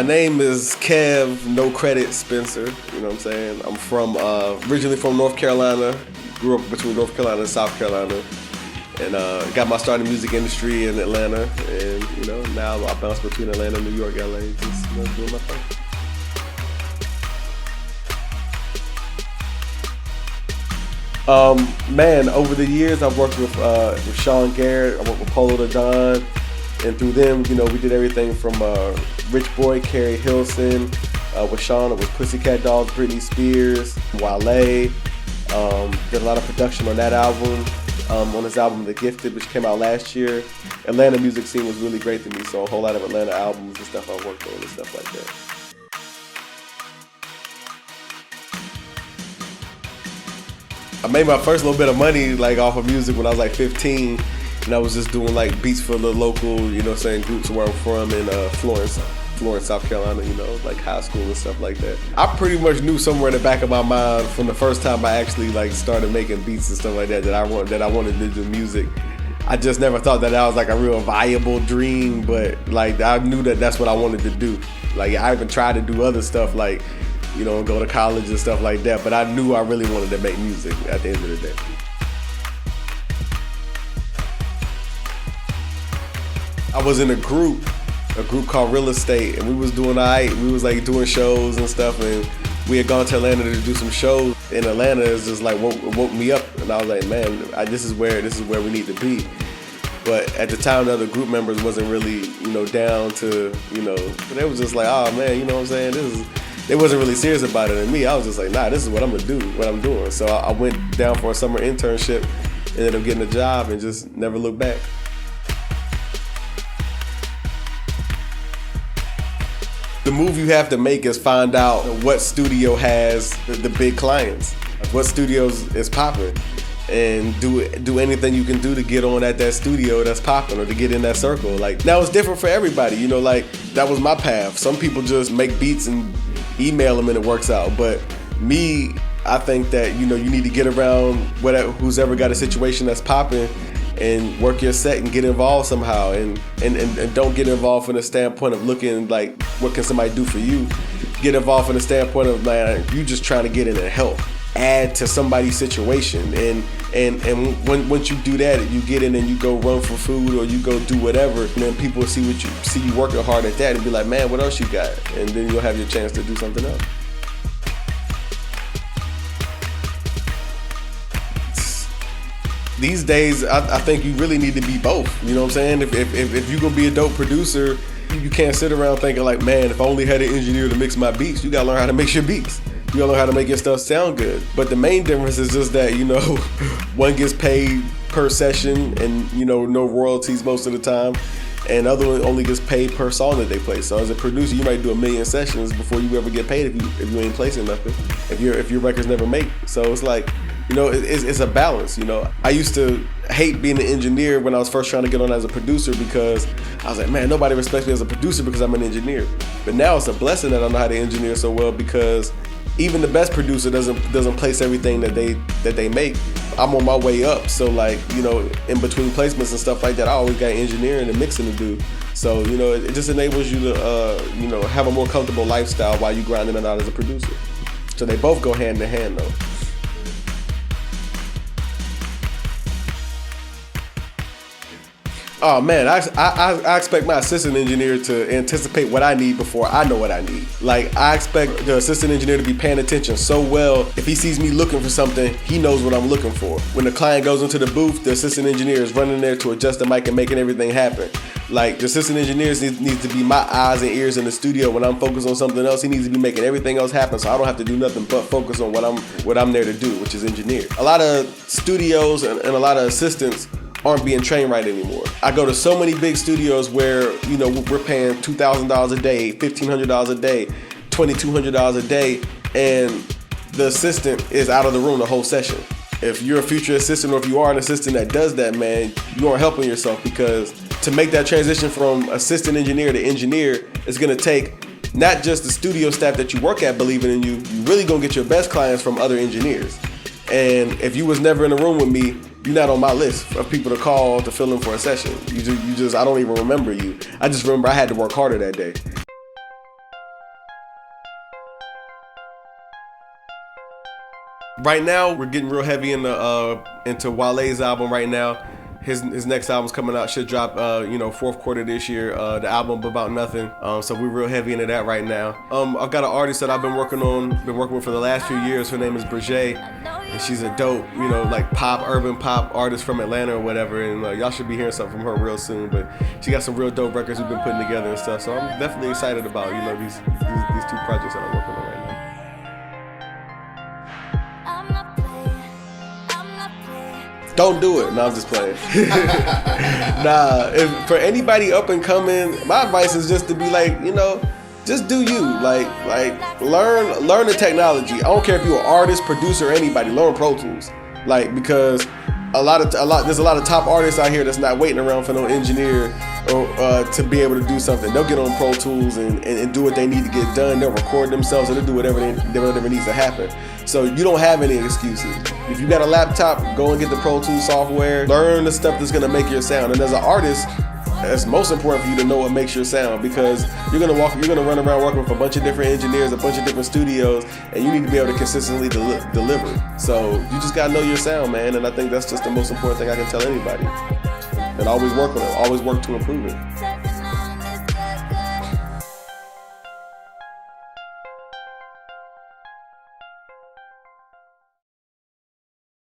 My name is Kev, no credit Spencer, you know what I'm saying? I'm from, originally from North Carolina, grew up between North Carolina and South Carolina, and got my start in the music industry in Atlanta, and now I bounce between Atlanta, New York, LA, just doing my thing. Man, over the years I've worked with Sean Garrett, I worked with Polo the Don, and through them, we did everything from Rich Boy, Carrie Hilson, with Sean it was Pussycat Dolls, Britney Spears, Wale, did a lot of production on that album, on his album The Gifted, which came out last year. Atlanta music scene was really great to me, so a whole lot of Atlanta albums and stuff I worked on and stuff like that. I made my first little bit of money off of music when I was 15, and I was just doing beats for the local, groups where I'm from in Florence, South Carolina, high school and stuff like that. I pretty much knew somewhere in the back of my mind from the first time I actually started making beats and stuff like that that I wanted to do music. I just never thought that was a real viable dream, but I knew that that's what I wanted to do. I even tried to do other stuff go to college and stuff like that, but I knew I really wanted to make music at the end of the day. I was in a group called Real Estate, and we was doing all right. We was doing shows and stuff, and we had gone to Atlanta to do some shows. In Atlanta, it's just woke me up, and I was like, man, this is where we need to be. But at the time, the other group members wasn't really, down to, they was just oh man, you know what I'm saying? They wasn't really serious about it. And me, I was just nah, this is what I'm gonna do, what I'm doing. So I went down for a summer internship, ended up getting a job, and just never looked back. The move you have to make is find out what studio has the big clients, what studios is popping, and do anything you can do to get on at that studio that's popping or to get in that circle. Now it's different for everybody, that was my path. Some people just make beats and email them and it works out. But me, I think that you need to get around who's ever got a situation that's popping and work your set and get involved somehow, and don't get involved from the standpoint of looking what can somebody do for you. Get involved from the standpoint of you just trying to get in and help, add to somebody's situation, and once you do that, you get in and you go run for food or you go do whatever, and then people see you working hard at that and be like, man, what else you got? And then you'll have your chance to do something else. These days, I think you really need to be both. You know what I'm saying? If you're gonna be a dope producer, you can't sit around thinking man, if I only had an engineer to mix my beats. You gotta learn how to mix your beats. You gotta learn how to make your stuff sound good. But the main difference is just that, one gets paid per session and, no royalties most of the time. And the other one only gets paid per song that they play. So as a producer, you might do 1 million sessions before you ever get paid if you ain't placing nothing, if your records never make. So it's it's a balance. I used to hate being an engineer when I was first trying to get on as a producer, because I was like, man, nobody respects me as a producer because I'm an engineer. But now it's a blessing that I know how to engineer so well, because even the best producer doesn't place everything that they make. I'm on my way up, so in between placements and stuff like that, I always got engineering and mixing to do. So it just enables you to have a more comfortable lifestyle while you grinding it out as a producer. So they both go hand in hand though. Oh man, I expect my assistant engineer to anticipate what I need before I know what I need. I expect the assistant engineer to be paying attention so well. If he sees me looking for something, he knows what I'm looking for. When the client goes into the booth, the assistant engineer is running there to adjust the mic and making everything happen. The assistant engineer needs to be my eyes and ears in the studio. When I'm focused on something else, he needs to be making everything else happen, so I don't have to do nothing but focus on what I'm there to do, which is engineer. A lot of studios and a lot of assistants aren't being trained right anymore. I go to so many big studios where, we're paying $2,000 a day, $1,500 a day, $2,200 a day, and the assistant is out of the room the whole session. If you're a future assistant, or if you are an assistant that does that, man, you aren't helping yourself, because to make that transition from assistant engineer to engineer, it's gonna take not just the studio staff that you work at believing in you, you really gonna get your best clients from other engineers. And if you was never in a room with me, you're not on my list of people to call to fill in for a session. I don't even remember you. I just remember I had to work harder that day. Right now, we're getting real heavy into Wale's album right now. His next album's coming out, should drop fourth quarter this year. The album About Nothing. So we're real heavy into that right now. I've got an artist that I've been working with for the last few years. Her name is Brigé, and she's a dope, like urban pop artist from Atlanta or whatever. And y'all should be hearing something from her real soon. But she got some real dope records we've been putting together and stuff. So I'm definitely excited about these two projects that I'm working on right now. Don't do it. No, I'm just playing. Nah, for anybody up and coming, my advice is just to be like, just do you. Like learn the technology. I don't care if you're an artist, producer, or anybody. Learn Pro Tools. Because there's a lot of top artists out here that's not waiting around for no engineer or to be able to do something. They'll get on Pro Tools and do what they need to get done. They'll record themselves and they'll do whatever needs to happen. So you don't have any excuses. If you got a laptop, go and get the Pro Tools software. Learn the stuff that's gonna make your sound. And as an artist, it's most important for you to know what makes your sound, because you're gonna run around working with a bunch of different engineers, a bunch of different studios, and you need to be able to consistently deliver. So you just gotta know your sound, man. And I think that's just the most important thing I can tell anybody. And always work on it. Always work to improve it.